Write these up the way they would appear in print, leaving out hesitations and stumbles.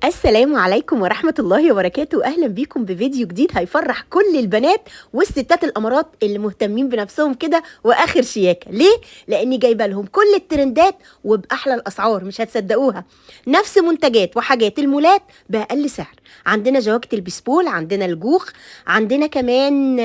السلام عليكم ورحمة الله وبركاته. أهلا بيكم بفيديو جديد هيفرح كل البنات والستات الأمارات اللي مهتمين بنفسهم كده وآخر شياكة. ليه؟ لأني جايبة لهم كل الترندات وبأحلى الأسعار مش هتصدقوها. نفس منتجات وحاجات المولات بأقل سعر. عندنا جواكت البسبول، عندنا الجوخ، عندنا كمان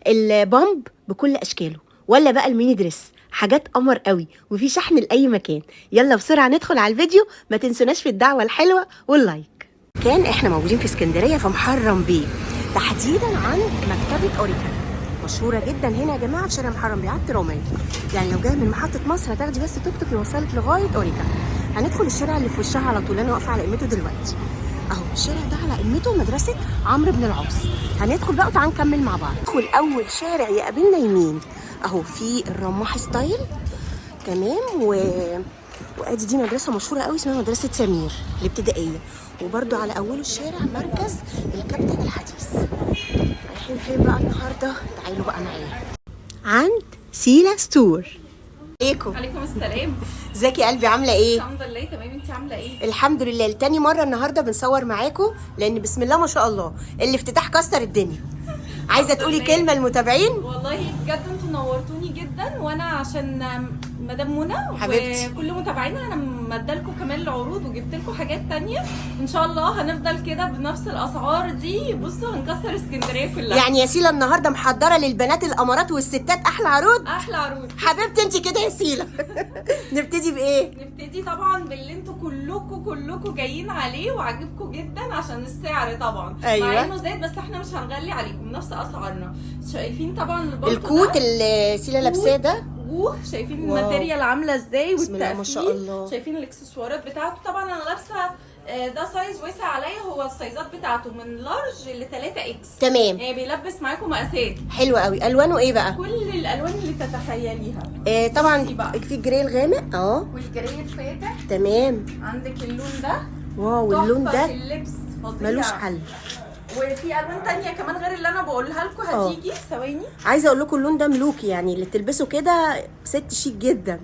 البامب بكل أشكاله، ولا بقى الميني دريس، حاجات قمر قوي وفي شحن لاي مكان. يلا بسرعه ندخل على الفيديو. ما تنسوناش في الدعوه الحلوه واللايك. كان احنا موجودين في اسكندريه في محرم بيه، تحديدا عن مكتبه اوريكا، مشهوره جدا هنا يا جماعه في شارع محرم بيه على التراميه. يعني لو جايه من محطه مصر هتاخدي بس توك توك يوصلك لغايه اوريكا. هندخل الشارع اللي في وشها على طول، انا واقفه على قمته دلوقتي اهو. الشارع ده على قمته مدرسه عمرو بن العاص. هندخل بقى وتعالوا نكمل مع بعض. ندخل اول شارع يقابلنا يمين اهو، في الرماح ستايل تمام. وادي دي مدرسه مشهوره قوي اسمها مدرسه سمير الابتدائيه. وبرده على اوله الشارع مركز الكابتن الحديث. رايحين فين بقى النهارده؟ تعالوا بقى معايا عند سيلا ستور. عليكم السلام. ازيك يا قلبي، عامله ايه؟ الحمد لله تمام، انت عامله ايه؟ الحمد لله. لتاني مره النهارده بنصور معاكم، لان بسم الله ما شاء الله الافتتاح كسر الدنيا. عايزه تقولي كلمه للمتابعين؟ والله بجد انتوا نورتوني جدا، وانا عشان مدام منى حبيبتي وكل متابعينا انا مدالكم كمان العروض وجبت لكم حاجات تانية. ان شاء الله هنفضل كده بنفس الاسعار دي. بصوا هنكسر اسكندريه كلها. يعني يا سيلا النهارده محضره للبنات الامارات والستات احلى عروض. احلى عروض حبيبتي انت كده يا سيلا. نبتدي بايه؟ نبتدي طبعا باللي انتوا كلكم جايين عليه وعاجبكم جدا عشان السعر طبعا. أيوة. مع انه زايد بس احنا مش هنغلي عليكم، نفس اسعارنا. شايفين طبعا الكوت اللي سيلا لابساه ده، شايفين الماتيريال عامله ازاي بسم الله ما شاء الله. شايفين الاكسسوارات بتاعته. طبعا انا لابسه ده سايز واسع عليا، هو السايزات بتاعته من لارج ل 3 اكس تمام. بيلبس معاكم مقاسات. حلو قوي. الوانه ايه بقى؟ كل الالوان اللي تتخيليها. طبعا في الجري الغامق والجري الفاتح. تمام. عندك اللون ده، واو اللون ده في اللبس فظيع ملوش حل. وفي الوان تانية كمان غير اللي انا بقولها لكم. هتيجي ثواني. عايزه اقول لكم اللون ده ملوكي، يعني اللي تلبسه كده ست شيك جدا.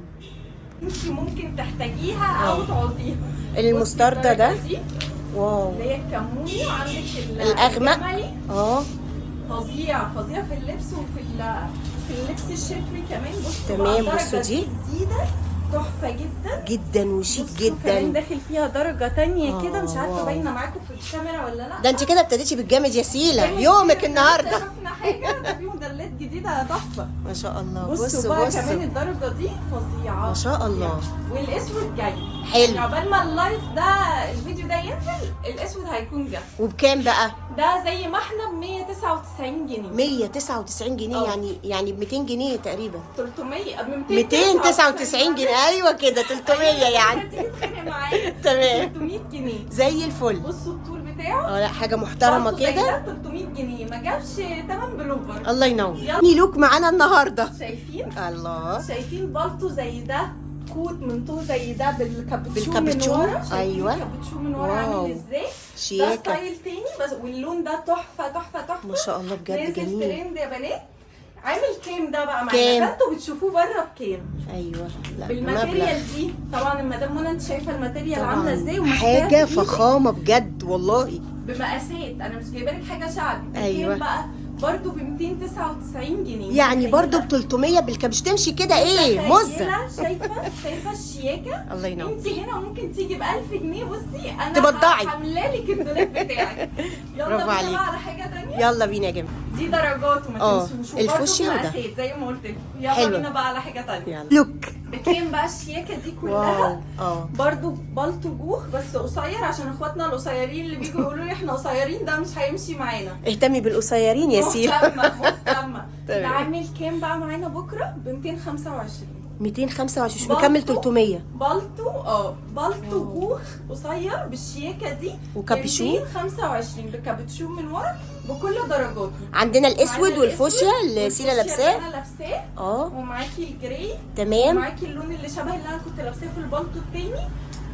انت ممكن تحتاجيها او تعوزيها. المستردة ده واو، اللي هي الكموني، وعندك الاغمق فظيع في اللبس في اللبس الشتوي كمان. بصوا تمام. بصوا دي جديده تحفه جدا جدا وشيك جدا. كمان داخل فيها درجه تانية كده، مش عارفه باينه معاكم في الكاميرا ولا لا. ده انت كده ابتديتي بالجامد يا سيلا يومك النهارده. شفنا حاجه ده، في موديلات جديده تحفه ما شاء الله. بصوا بقى كمان الدرجه دي فظيعه ما شاء الله. والاسود جاي حلو. عقبال ما اللايف ده الفيديو ده ينزل الاسود هيكون جه. وبكام بقى؟ ده زي ما احنا ب 199 جنيه. 199 جنيه يعني ب 200 جنيه تقريبا. 300 299 جنيه. ايوه كده 300 يعني. تمام 300 جنيه زي الفل. بصوا الطول بتاعه. لا حاجه محترمه كده. 300 جنيه ما جابش تمن بلوفر. الله ينور. لوك معانا النهارده. شايفين بالطو زي ده، كوت من طول زي ده بالكابتشو من ورا. ايوه الكابتشو من ورا عامل ازاي شياكه. ده ستايل تاني بس، واللون ده تحفه ما شاء الله بجد جميل. ترند يا بنات. عامل كام ده بقى معانا؟ انتوا بتشوفوه بره بكام؟ ايوه لا بالماتيريال دي طبعا. المدام منى انت شايفه الماتيريال عامله ازاي حاجه فخامه بجد والله. بمقاسات، انا مش جايبه لك حاجه شعبي. ايوه بقى برضو ب 299 جنيه يعني برضو ب 300 بالكبش تمشي كده ايه مزه. شايفه الشياكه. الله ينور. انت هنا ممكن تيجي ب 1000 جنيه. بصي انا تبضعي عامله لك الدولاب بتاعك. يلا بينا بقى على حاجه ثانيه. يلا بينا يا جماعه. دي درجات وما تنسوش. الفوشيا ده زي ما قلت لكم. يلا بينا بقى على حاجه ثانيه. لوك بكام بقى الشياكه دي كلها؟ برضو بالطو جوخ بس قصير، عشان اخواتنا القصيرين اللي بيجوا يقولوا لي احنا قصيرين، ده مش هيمشي معانا. اهتمي بالقصيرين يا سيلا. مهتمه. ده عامل كام بقى معانا بكره؟ ب 225. 225 مكمل 300. بالطو جوخ قصير بالشياكه دي وكابيشو 225 بكابتشو من ورا بكل درجاته. عندنا الاسود والفوشيا اللي سيلا لابساه. انا لابساه. ومعاكي الجري. تمام. ومعاكي اللون اللي شبه اللي انا كنت لابساه في البالطو التاني.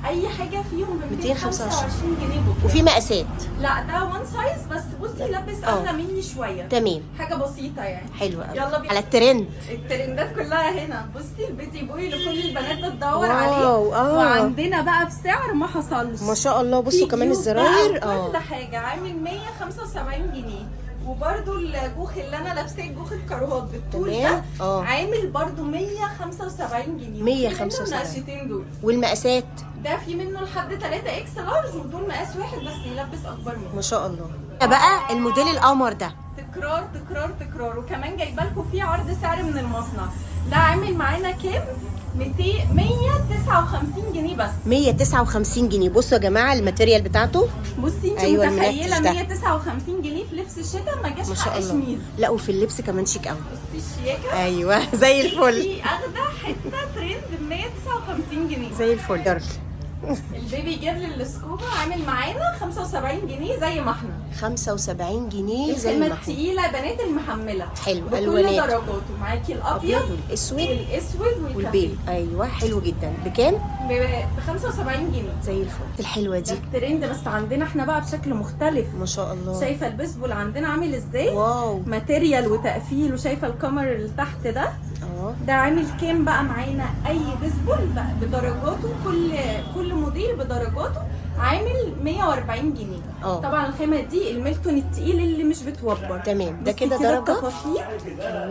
اي حاجه فيهم ب 225 225 جنيه بكره. وفي مقاسات؟ لا ده وان سايز بس. بصي لبس اغلى مني شويه. تمام، حاجه بسيطه يعني. حلوه قوي. يلا بينا على الترند. الترندات كلها هنا. بصي البيتي بوي لكل البنات بتدور واو، عليه. آه. وعندنا بقى بسعر ما حصلش. ما شاء الله. بصوا في كمان جيوب الزراير. بقى كل حاجه عامل 175 جنيه. وبرده الجوخ اللي انا لابساه الجوخ الكاروهات بالطول ده عامل برده 175 جنيه. 175. النقشتين دول. والمقاسات؟ ده في منه لحد 3 اكس لارج ودول مقاس واحد بس يلبس اكبر منه. ما شاء الله. ده بقى الموديل القمر ده تكرار تكرار تكرار. وكمان جايبه لكم فيه عرض سعر من المصنع. ده عامل معانا كام؟ 159 جنيه بس. 159 جنيه. بصوا يا جماعه الماتيريال بتاعته. بصي انت أيوة متخيله 159 جنيه في لبس الشتاء ما جاش ما شاء حق الله. شميز. لا وفي اللبس كمان شيك قوي. بصي الشياكه. ايوه زي الفل. في اخده حته ترند ب 159 جنيه. زي الفل. درج البيبي جيرل السكوبا عامل معانا 75 جنيه زي ما احنا. 75 جنيه زي الخامه ما احنا. التقيله يا بنات المحمله. حلو. بكل الوانات درجاته. معاكي الابيض والاسود والاسود والبيل. ايوه حلو جدا. بكام؟ ب 75 جنيه. زي الفل. الحلوه دي الترند بس عندنا احنا بقى بشكل مختلف. ما شاء الله. شايفه البسبول عندنا عامل ازاي؟ واو. ماتيريال وتقفيل. وشايفه الكمر اللي تحت ده. ده عامل كام بقى معانا؟ اي بيسبول بقى بدرجاته. كل موديل بدرجاته عامل 140 جنيه. طبعا الخامه دي الميلتون التقيل اللي مش بتوبر. تمام. ده كده درجه. التفاصيل.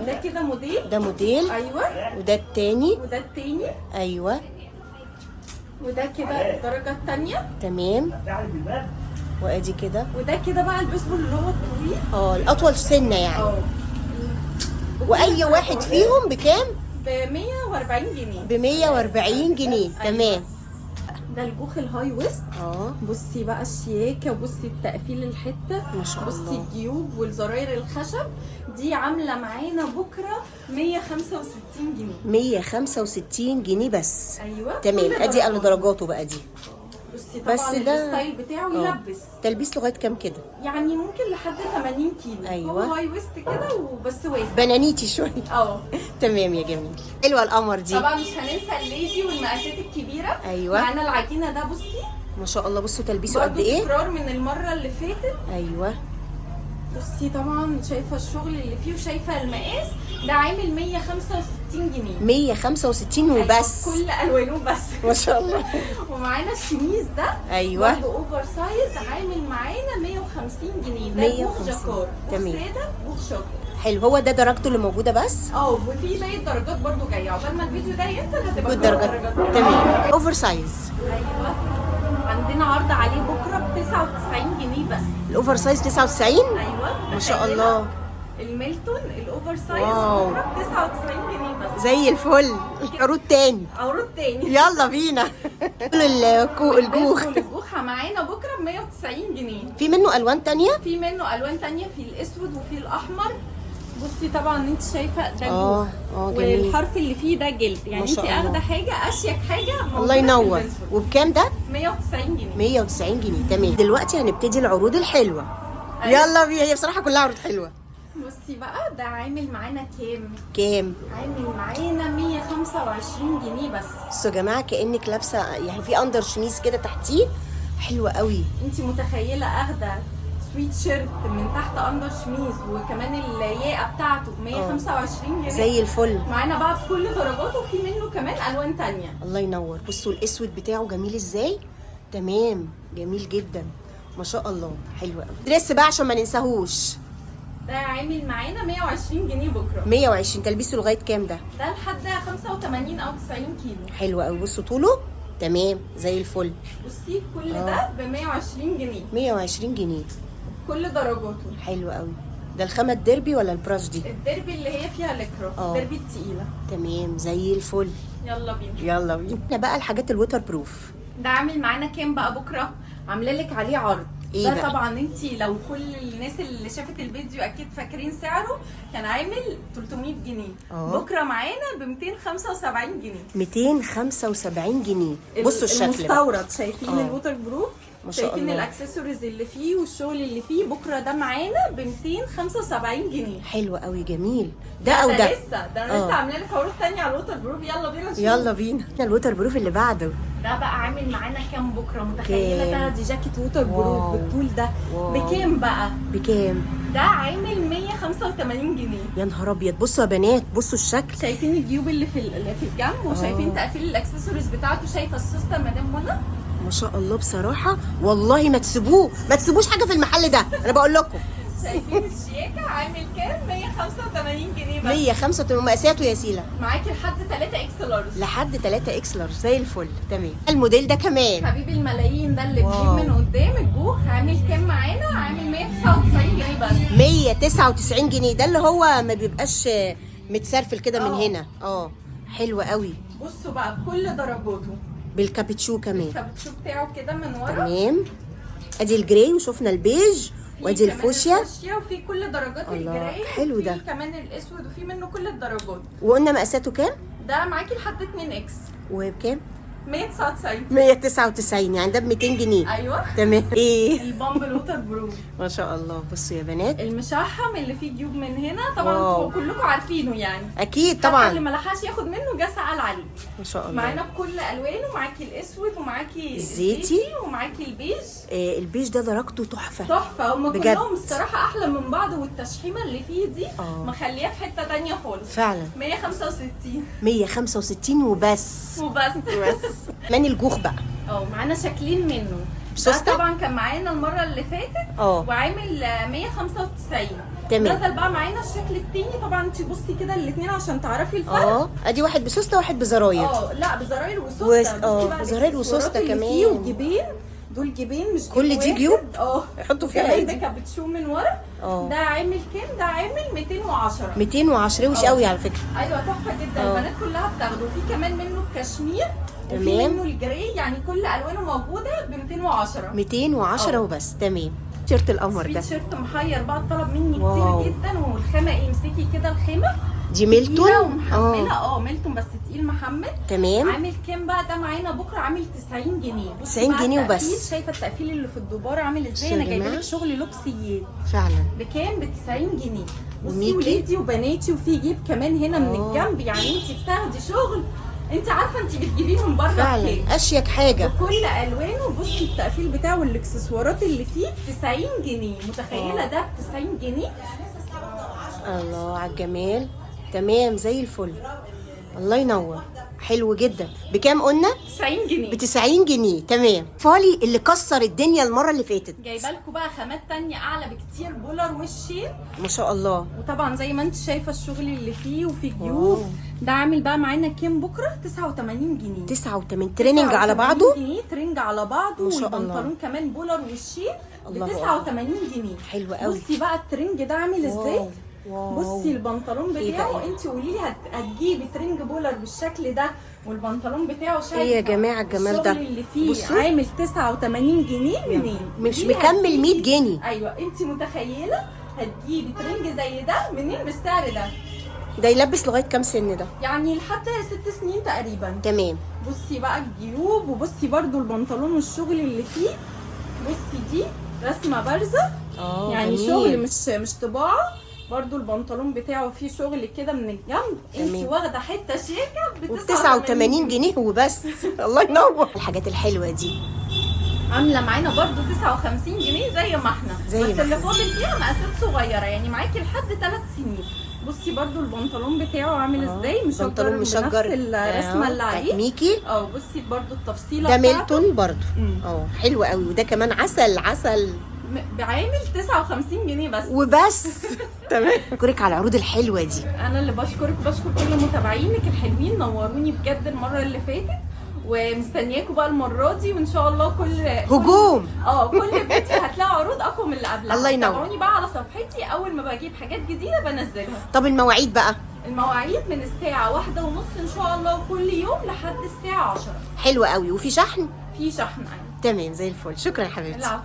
ده كده موديل. ده موديل. ايوه. وده التاني. وده التاني. ايوه. وده كده الدرجه الثانيه. تمام. وادي كده. وده كده بقى البيسبول اللي هو الطويل. الاطول سنه يعني. واي واحد فيهم بكام؟ ب 140 جنيه. ب 140 جنيه. تمام. ده الجوخ الهاي ويست. بصي بقى الشياكه. وبصي التقفيل الحته. ما شاء الله. بصي الجيوب والزراير الخشب دي عامله معانا بكره 165 جنيه. 165 جنيه بس. ايوه. تمام. ادي على درجاته بقى دي. بصي طبعا بس ده الستايل بتاعه يلبس. تلبيس لغايه كام كده؟ يعني ممكن لحد 80 كيلو. ايوه. هو هاي ويست كده وبس واسع. بنانيتي شويه. تمام يا جميل. حلوه القمر دي. طبعا مش هننسى الليدي والمقاسات الكبيره. ايوه. معانا العجينه ده. بصي ما شاء الله. بصوا تلبيسه قد ايه. تكرار من المره اللي فاتت. ايوه. بصي طبعا شايفه الشغل اللي فيه وشايفه المقاس. ده عامل 165 جنيه. 165 وبس. أيوة. كل الوانه بس. ما شاء الله. ومعانا الشميز ده. ايوه. برضه اوفر سايز عامل معانا 150 جنيه. ده بوخ جاكار. تمام. ساده بوخ شاكر. حلو. هو ده درجته اللي موجوده بس؟ وفي باقي الدرجات برضه جايه. عقبال ما الفيديو ده ينزل هتبقى كل الدرجات. تمام. اوفر سايز. ايوه. عندنا عرض عليه بكره ب 99 جنيه بس. الاوفر سايز 99؟ ايوه. ما شاء الله. الميلتون الاوفر سايز بكره ب 99 جنيه بس. زي الفل. عروض تاني. يلا بينا. الجوخ معانا بكره ب 190 جنيه. في منه الوان تانية؟ في منه الوان تانية. في الاسود وفي الاحمر. بصي طبعا انت شايفه ده جوخ. جميل. والحرف اللي فيه ده جلد. يعني انت اخده حاجه اشيك حاجه. الله ينور. وبكام ده؟ 190 جنيه. 190 جنيه. تمام. دلوقتي هنبتدي العروض الحلوه. يلا بينا. هي بصراحه كلها عروض حلوه. بصي بقى ده عامل معانا كام؟ عامل معانا 125 جنيه بس. بصوا يا جماعه كانك لابسه يعني في اندر شميز كده تحتيه. حلوه قوي. انت متخيله اخده سويت شيرت من تحت اندر شميز وكمان الياقه بتاعته ب 125 جنيه. زي الفل. معانا بقى بكل درجاته. وفي منه كمان الوان تانية. الله ينور. بصوا الاسود بتاعه جميل ازاي. تمام. جميل جدا. ما شاء الله. حلو قوي. دريس بقى عشان ما ننساهوش. ده عامل معانا 120 جنيه بكره. 120. تلبيسه لغايه كام ده؟ ده لحد 85 او 90 كيلو. حلو قوي. بصوا طوله. تمام. زي الفل. بصي كل ده ب 120 جنيه. 120 جنيه. كل درجاته. حلو قوي. ده الخامه الديربي ولا البراش دي؟ الديربي اللي هي فيها لكرة. الديربي التقيله. تمام. زي الفل. يلا بينا. يلا بينا. بقى الحاجات الووتر بروف. ده عامل معانا كام بقى بكره؟ عامله لك عليه عرض. ده بقى؟ طبعا انت لو كل الناس اللي شافت الفيديو اكيد فاكرين سعره. كان عامل 300 جنيه. بكره معانا ب 275 جنيه. 275 جنيه. بصوا الشكل المستورد. شايفين الووتر بروف. ما شاء الله. شايفين الاكسسوارز اللي فيه والشغل اللي فيه. بكره ده معانا ب 275 جنيه. حلو قوي. جميل. ده او ده لسه. ده انا لسه عامله لك عروض ثانيه على الووتر بروف. يلا بينا نشوف. يلا بينا. الووتر بروف اللي بعده ده بقى عامل معانا كام بكره؟ متخيله كام؟ ده دي جاكيت ووتر بروف واو. بالطول ده. واو. بكام بقى؟ بكام؟ ده عامل 185 جنيه. يا نهار ابيض. بصوا يا بنات، بصوا الشكل. شايفين الجيوب اللي في الجنب، وشايفين تقفيل الاكسسوارز بتاعته. شايفه السوسته مدام منى؟ ما شاء الله بصراحه والله ما تسيبوه، ما تسيبوش حاجه في المحل ده، انا بقول لكم. شايفين الشياكه عامل كام؟ 185 جنيه بس. 185. مقاساته يا سيلا؟ معاكي لحد 3 اكس لارج. لحد 3 اكس لارج زي الفل. تمام. الموديل ده كمان حبيب الملايين ده اللي واو. بيجيب من قدام الجوخ عامل كام معانا؟ عامل 199 جنيه بس. 199 جنيه. ده اللي هو ما بيبقاش متسرفل كده من هنا. حلو قوي. بصوا بقى بكل درجاته، بالكابتشو كمان. الكابتشو بتاعه كده من ورا. تمام. ادي الجراي وشفنا البيج وادي الفوشيا. وفي كل درجات الله، الجراي. حلو ده. وفي كمان الاسود، وفي منه كل الدرجات. وقلنا مقاساته كام؟ ده معاكي لحد 2 اكس. وبكام؟ 199. 199 يعني ده ب 200 جنيه. ايوه. تمام. ايه البامبل ووتر بروف. ما شاء الله. بصوا يا بنات، المشحم اللي فيه جيوب من هنا طبعا واو. كلكم عارفينه يعني. اكيد حتى اللي طبعا. ما لحقش ياخد منه جه سأل عليه. ما شاء الله. معانا بكل الوانه. معاكي الاسود، ومعاكي الزيتي. ومعاكي البيج. البيج ده درجته تحفه. تحفه. هم بجد. كلهم الصراحه احلى من بعض، والتشحيمه اللي فيه دي مخلياه في حته تانية خالص. فعلا. 165. 165 وبس. وبس. من الجوخ بقى معانا شكلين منه. سوسته؟ ده طبعا كان معانا المره اللي فاتت وعامل 195. تمام. نزل بقى معانا الشكل التاني. طبعا انت بصي كده الاثنين عشان تعرفي الفرق. ادي واحد بسوسته وواحد بزراير. لا بزراير وسوسته. بزراير وسوسته كمان. والجيبين دول جيبين مش كل دي جيوب؟ يحطوا فيها ايه ده دي؟ كابتشو من ورا. ده عامل كام؟ ده عامل 210. 210 وش قوي على فكره. ايوه تحفه جدا. البنات كلها بتاخده. في كمان منه الكشمير، وفي تمام. منه الجراي، يعني كل الوانه موجوده ب 210. 210 وبس. تمام. تيشيرت القمر ده تيشيرت محير بقى طلب مني واو. كتير جدا. والخامه ايه؟ امسكي كده الخامه دي تقيلة ميلتون. ومحمله. ميلتون بس تقيل محمل. تمام. عامل كام بقى؟ ده معانا بكره عامل 90 جنيه. 90 جنيه وبس. شايفه التقفيل اللي في الدباره عامل ازاي؟ بصوا انا يا جايبه جماعة. لك شغل لوكسيات. فعلا. بكام؟ ب 90 جنيه. بصي وميكي. ولادي وبناتي، وفي جيب كمان هنا من الجنب. يعني انت بتاخدي شغل، انت عارفه انت بتجيبيه من بره فعلا بكام. اشيك حاجه. كل الوانه. بصي التقفيل بتاعه والاكسسوارات اللي فيه ب 90 جنيه. متخيله ده ب 90 جنيه؟ الله على الجمال. تمام زي الفل. الله ينور. حلو جدا. بكام قلنا؟ 90 جنيه. ب 90 جنيه. تمام. فالي اللي كسر الدنيا المره اللي فاتت. جايبه لكم بقى خامات تانية اعلى بكتير. بولر والشين. ما شاء الله. وطبعا زي ما انت شايفه الشغل اللي فيه، وفي جيوب. ده عامل بقى معانا كام بكره؟ 89 جنيه. 89 تريننج على بعضه. 89 جنيه ترنج على بعضه. ما شاء الله. والبنطلون كمان بولر والشين ب الله 89 جنيه. حلو قوي. بصي بقى الترنج ده عامل ازاي. واو. بصي البنطلون إيه بتاعه. ده؟ انت قولي لي هتجيبي ترنج بولر بالشكل ده والبنطلون بتاعه شايفه ايه يا جماعه الجمال ده؟ الشغل اللي فيه بصوا. عامل 89 جنيه منين؟ مش دي مكمل هتجيبي. 100 جنيه. ايوه انت متخيله هتجيبي ترنج زي ده منين بالسعر ده؟ ده يلبس لغايه كام سن ده؟ يعني لحد 6 سنين تقريبا. تمام. بصي بقى الجيوب، وبصي برضو البنطلون والشغل اللي فيه. بصي دي رسمه بارزه. يعني جميل. شغل مش طباعه. برضو البنطلون بتاعه فيه شغل كده من الجنب. انت واخده حته شيكه ب 89 جنيه وبس. الله ينور. الحاجات الحلوه دي عامله معانا برضو 59 جنيه زي ما احنا. بس اللي فاضل فيها مقاسات صغيره، يعني معاكي لحد 3 سنين. بصي برضو البنطلون بتاعه عامل ازاي. بنطلون مشجر بنفس الرسمه اللي عليه. ميكي. بصي برضو التفصيله ده بتاعته. ميلتون برضو. حلو قوي. وده كمان عسل بعامل 59 جنيه بس. وبس. تمام. بشكرك على العروض الحلوه دي. انا اللي بشكر كل متابعينك الحلوين. نوروني بجد المره اللي فاتت، ومستنياكم بقى المره دي. وان شاء الله كل هجوم. كل فيديو هتلاقوا عروض اقوى من اللي قبلها. الله ينور. تابعوني بقى على صفحتي، اول ما بجيب حاجات جديده بنزلها. طب المواعيد بقى؟ المواعيد من الساعه 1:30 ان شاء الله كل يوم لحد الساعه 10. حلو قوي. وفي شحن؟ في شحن. تمام زي الفل. شكرا يا حبيبتي. العفو.